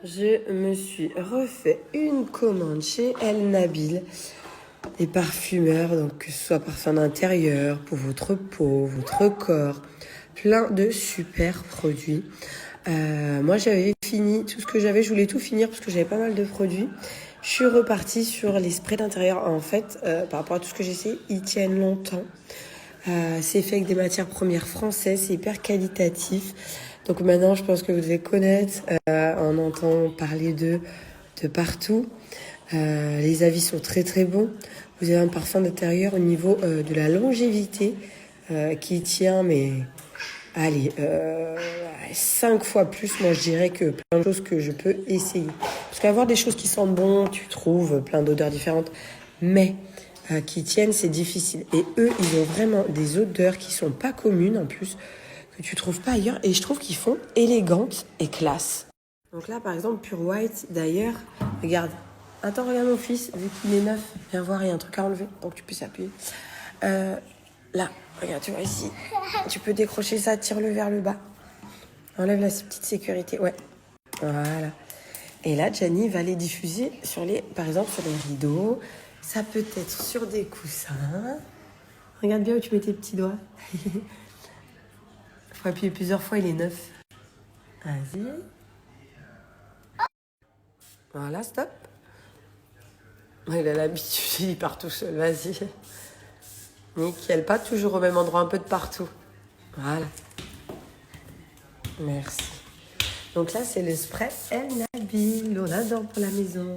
Je me suis refait une commande chez El Nabil, des parfumeurs, donc que ce soit parfum d'intérieur, pour votre peau, votre corps, plein de super produits. Moi j'avais fini tout ce que j'avais, je voulais tout finir parce que j'avais pas mal de produits. Je suis repartie sur les sprays d'intérieur. En fait, par rapport à tout ce que j'ai essayé, ils tiennent longtemps. C'est fait avec des matières premières françaises, c'est hyper qualitatif. Donc maintenant, je pense que vous devez connaître, on entend parler d'eux de partout. Les avis sont très très bons. Vous avez un parfum d'intérieur au niveau de la longévité qui tient, mais allez, 5 fois plus, moi je dirais, que plein de choses que je peux essayer. Parce qu'avoir des choses qui sentent bon, tu trouves plein d'odeurs différentes, mais qui tiennent, c'est difficile. Et eux, ils ont vraiment des odeurs qui sont pas communes en plus, que tu trouves pas ailleurs. Et je trouve qu'ils font élégante et classe. Donc là, par exemple, Pure White, d'ailleurs, regarde. Attends, regarde mon fils, vu qu'il est neuf. Viens voir, il y a un truc à enlever pour que tu puisses appuyer. Là, regarde, tu vois ici. Tu peux décrocher ça, tire-le vers le bas. Enlève la petite sécurité, ouais. Voilà. Et là, Gianni va les diffuser sur par exemple, sur les rideaux. Ça peut être sur des coussins. Regarde bien où tu mets tes petits doigts. Faut appuyer plusieurs fois, il est neuf. Vas-y. Voilà, stop. Il a l'habitude, il part tout seul, vas-y. Nickel, pas toujours au même endroit, un peu de partout. Voilà. Merci. Donc là, c'est le spray El Nabil. On adore pour la maison.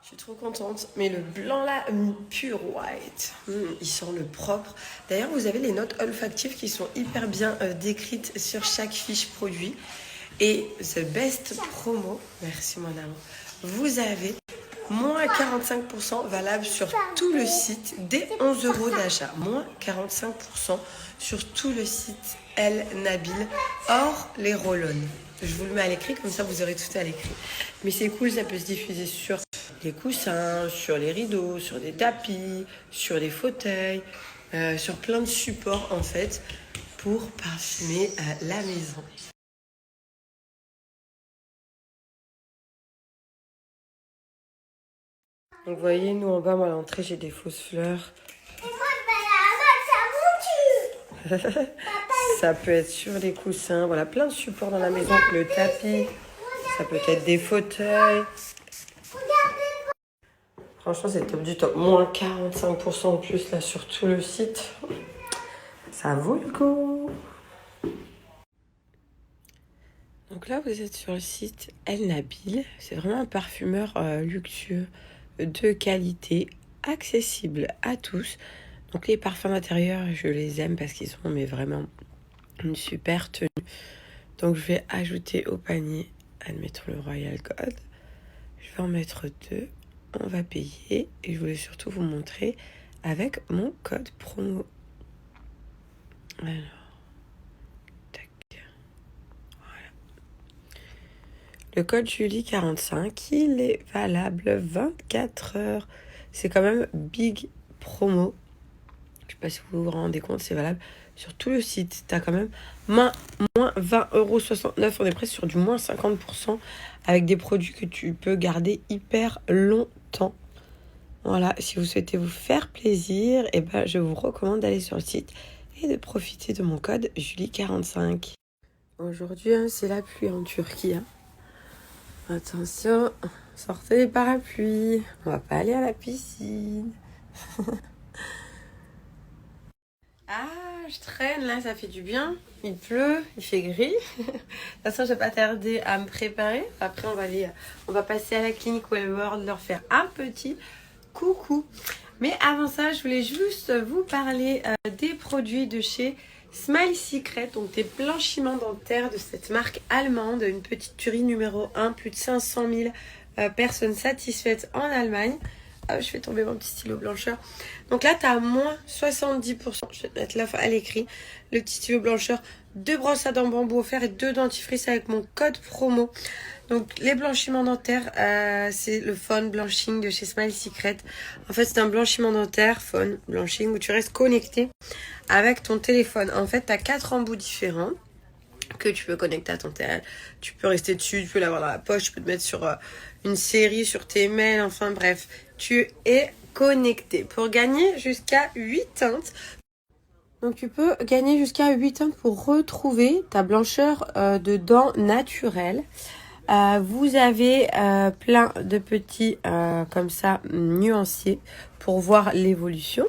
Je suis trop contente. Mais le blanc là, Pure White, il sent le propre. D'ailleurs, vous avez les notes olfactives qui sont hyper bien décrites sur chaque fiche produit. Et The Best Promo, merci mon amour, vous avez moins 45% valable sur tout le site dès 11 € d'achat. Moins 45% sur tout le site El Nabil, hors les roll-on. Je vous le mets à l'écrit, comme ça vous aurez tout à l'écrit. Mais c'est cool, ça peut se diffuser sur les coussins, sur les rideaux, sur des tapis, sur des fauteuils, sur plein de supports en fait, pour parfumer la maison. Donc vous voyez, nous en bas, moi à l'entrée, j'ai des fausses fleurs. Et moi, Ça peut être sur les coussins, voilà, plein de supports dans la maison. Le tapis, ça peut être des fauteuils. Franchement, c'est top du top. Moins 45% en plus là sur tout le site. Ça vaut le coup. Donc là, vous êtes sur le site El Nabil. C'est vraiment un parfumeur luxueux, de qualité, accessible à tous. Donc les parfums d'intérieur, je les aime parce qu'ils ont mais vraiment une super tenue. Donc je vais ajouter au panier, admettons le Royal Gold. Je vais en mettre 2. On va payer. Et je voulais surtout vous montrer avec mon code promo. Alors, tac. Voilà. Le code Julie45, il est valable 24 heures. C'est quand même big promo. Je sais pas si vous vous rendez compte, c'est valable sur tout le site. Tu as quand même moins 20,69 €. On est presque sur du moins 50% avec des produits que tu peux garder hyper longtemps. Voilà, si vous souhaitez vous faire plaisir, eh ben, je vous recommande d'aller sur le site et de profiter de mon code Julie45. Aujourd'hui, c'est la pluie en Turquie. Attention, sortez les parapluies. On va pas aller à la piscine. Je traîne là, ça fait du bien. Il pleut, il fait gris. De toute façon, je vais pas tarder à me préparer. Après, on va passer à la clinique Wellworld, leur faire un petit coucou. Mais avant ça, je voulais juste vous parler des produits de chez Smile Secret, donc des blanchiments dentaires de cette marque allemande, une petite tuerie numéro 1, plus de 500 000 personnes satisfaites en Allemagne. Je fais tomber mon petit stylo blancheur. Donc là, tu as moins 70%. Je vais te mettre là à l'écrit. Le petit stylo blancheur, 2 brosses à dents bambou offerts et 2 dentifrices avec mon code promo. Donc les blanchiments dentaires, c'est le Phone Blanching de chez Smile Secret. En fait, c'est un blanchiment dentaire, Phone Blanching, où tu restes connecté avec ton téléphone. En fait, tu as 4 embouts différents. que tu peux connecter à ton tel. Tu peux rester dessus, tu peux l'avoir dans la poche, tu peux te mettre sur une série, sur tes mails, enfin bref. Tu es connecté pour gagner jusqu'à 8 teintes. Donc tu peux gagner jusqu'à 8 teintes pour retrouver ta blancheur de dents naturelle. Vous avez plein de petits comme ça nuanciers pour voir l'évolution.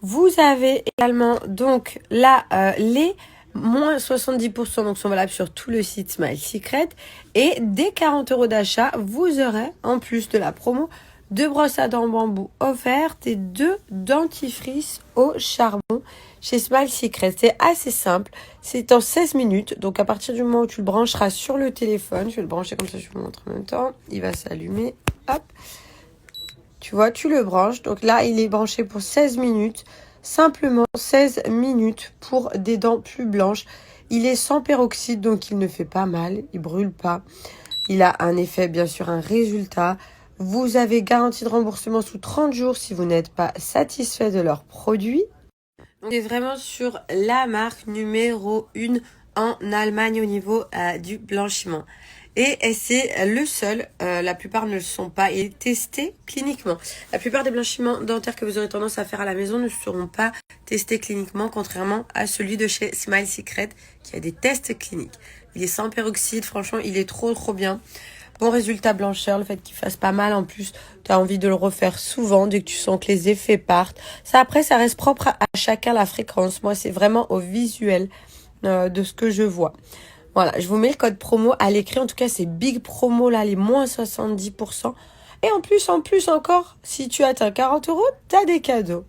Vous avez également donc là les moins 70% donc sont valables sur tout le site Smile Secret. Et dès 40 € d'achat, vous aurez en plus de la promo 2 brosses à dents bambou offertes et 2 dentifrices au charbon chez Smile Secret. C'est assez simple, c'est en 16 minutes. Donc à partir du moment où tu le brancheras sur le téléphone, je vais le brancher comme ça, je vous montre en même temps. Il va s'allumer, hop. Tu vois, tu le branches. Donc là, il est branché pour 16 minutes. Simplement 16 minutes pour des dents plus blanches. Il est sans peroxyde, donc il ne fait pas mal. Il brûle pas. Il a un effet, bien sûr, un résultat. Vous avez garantie de remboursement sous 30 jours si vous n'êtes pas satisfait de leurs produits. On est vraiment sur la marque numéro 1 en Allemagne au niveau du blanchiment. Et c'est le seul, la plupart ne le sont pas, et testés cliniquement. La plupart des blanchiments dentaires que vous aurez tendance à faire à la maison ne seront pas testés cliniquement, contrairement à celui de chez Smile Secret, qui a des tests cliniques. Il est sans peroxyde, franchement, il est trop bien. Bon résultat blancheur, le fait qu'il fasse pas mal en plus, tu as envie de le refaire souvent dès que tu sens que les effets partent. Ça après, ça reste propre à chacun la fréquence. Moi, c'est vraiment au visuel de ce que je vois. Voilà, je vous mets le code promo à l'écrit. En tout cas, c'est big promo là, les moins 70%. Et en plus encore, si tu atteins 40 €, tu as des cadeaux.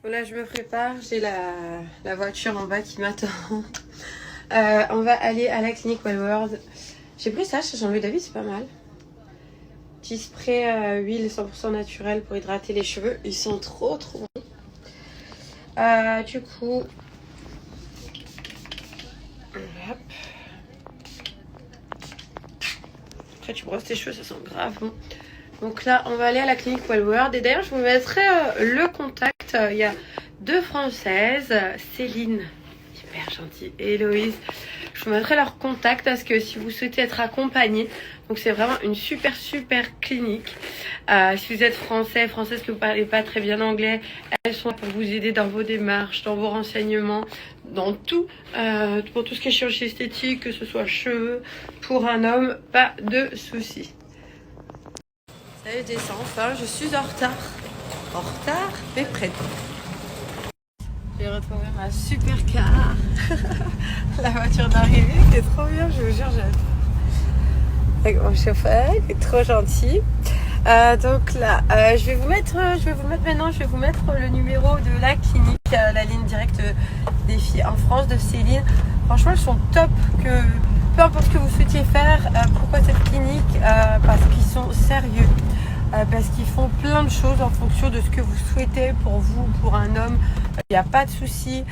Voilà, je me prépare. J'ai la voiture en bas qui m'attend. On va aller à la clinique Wellworld. J'ai pris ça chez Jean-Louis David, c'est pas mal. Petit spray huile 100% naturelle pour hydrater les cheveux. Ils sont trop bons. Du coup, hop. Après, tu brosses tes cheveux, ça sent grave bon. Donc là, on va aller à la clinique Wellworld. Et d'ailleurs, je vous mettrai le contact. Il y a 2 Françaises, Céline, hyper gentille, et Héloïse. Je vous mettrai leur contact parce que si vous souhaitez être accompagné, donc c'est vraiment une super clinique. Si vous êtes française que vous parlez pas très bien anglais, elles sont là pour vous aider dans vos démarches, dans vos renseignements, dans tout, pour tout ce qui est chirurgie esthétique, que ce soit cheveux, pour un homme, pas de soucis. Ça y est, je descends, enfin, je suis en retard. En retard, mais prête. J'ai retrouvé ma super car. La voiture d'arrivée qui est trop bien, je vous jure, j'adore. Avec mon chauffeur, qui est trop gentil. Donc là, je vais vous mettre le numéro de la clinique, la ligne directe des filles en France de Céline. Franchement, elles sont top. Peu importe ce que vous souhaitiez faire, pourquoi cette clinique, parce qu'ils sont sérieux. Parce qu'ils font plein de choses en fonction de ce que vous souhaitez pour vous, pour un homme. Il n'y a pas de souci.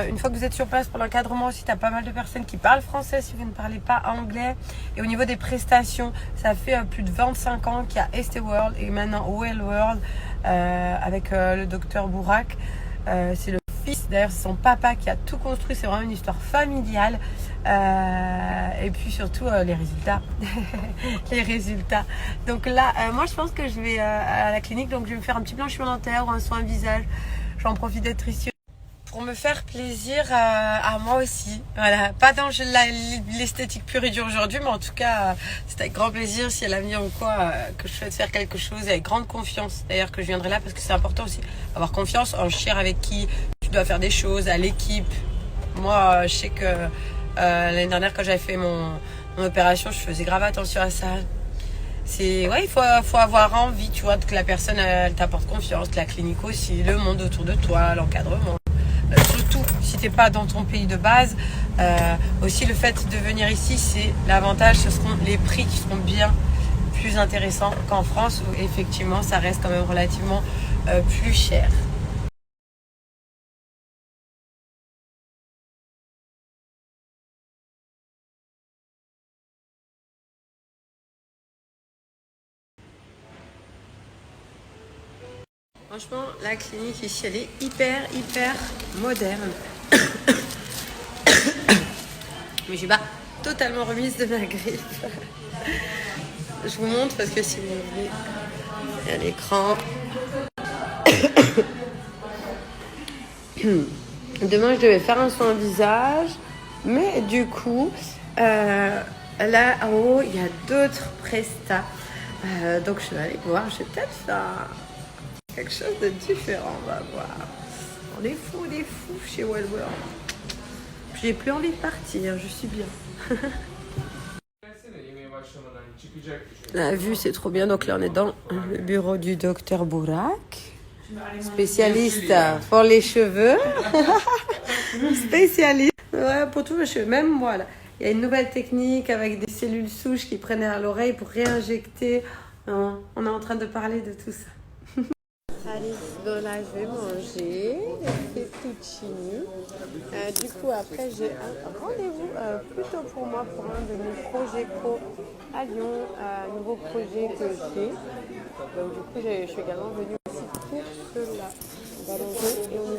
Une fois que vous êtes sur place pour l'encadrement aussi, tu as pas mal de personnes qui parlent français si vous ne parlez pas anglais. Et au niveau des prestations, ça fait plus de 25 ans qu'il y a Estée World et maintenant Wellworld avec le docteur Bourak. C'est le fils, d'ailleurs c'est son papa qui a tout construit, c'est vraiment une histoire familiale. Et puis surtout les résultats. Les résultats. Donc là, moi je pense que je vais à la clinique, donc je vais me faire un petit blanchiment dentaire ou un soin visage. J'en profite d'être ici pour me faire plaisir à moi aussi. Voilà, pas dans l'esthétique pure et dure aujourd'hui, mais en tout cas, c'est avec grand plaisir si à l'avenir ou quoi que je souhaite faire quelque chose et avec grande confiance. D'ailleurs que je viendrai là parce que c'est important aussi, avoir confiance en chien avec qui tu dois faire des choses, à l'équipe. Moi, je sais que l'année dernière quand j'avais fait mon opération, je faisais grave attention à ça. Il faut avoir envie, tu vois, que la personne elle t'apporte confiance, que la clinique aussi, le monde autour de toi, l'encadrement. Surtout si t'es pas dans ton pays de base, aussi le fait de venir ici, c'est l'avantage, ce seront les prix qui seront bien plus intéressants qu'en France où effectivement ça reste quand même relativement plus cher. Franchement, la clinique ici, elle est hyper moderne. Mais je suis pas totalement remise de ma grippe. Je vous montre parce que si vous voulez, il y a l'écran. Demain, je devais faire un soin visage, mais du coup, là en haut, il y a d'autres prestats. Donc, je vais aller voir. Je vais peut-être faire quelque chose de différent. On va voir. On est fous chez Wellworld. J'ai plus envie de partir. Je suis bien. La vue, c'est trop bien. Donc là, on est dans le bureau du docteur Bourak. Spécialiste pour les cheveux. Spécialiste. Ouais, pour tous les cheveux. Même moi, là. Il y a une nouvelle technique avec des cellules souches qui prennent à l'oreille pour réinjecter. On est en train de parler de tout ça. Allez, bon, là, je vais manger des fettuccini. Du coup, après, j'ai un rendez-vous plutôt pour moi pour un de mes projets pro à Lyon, un nouveau projet que j'ai. Donc, du coup, je suis également venue aussi pour cela. On va manger et on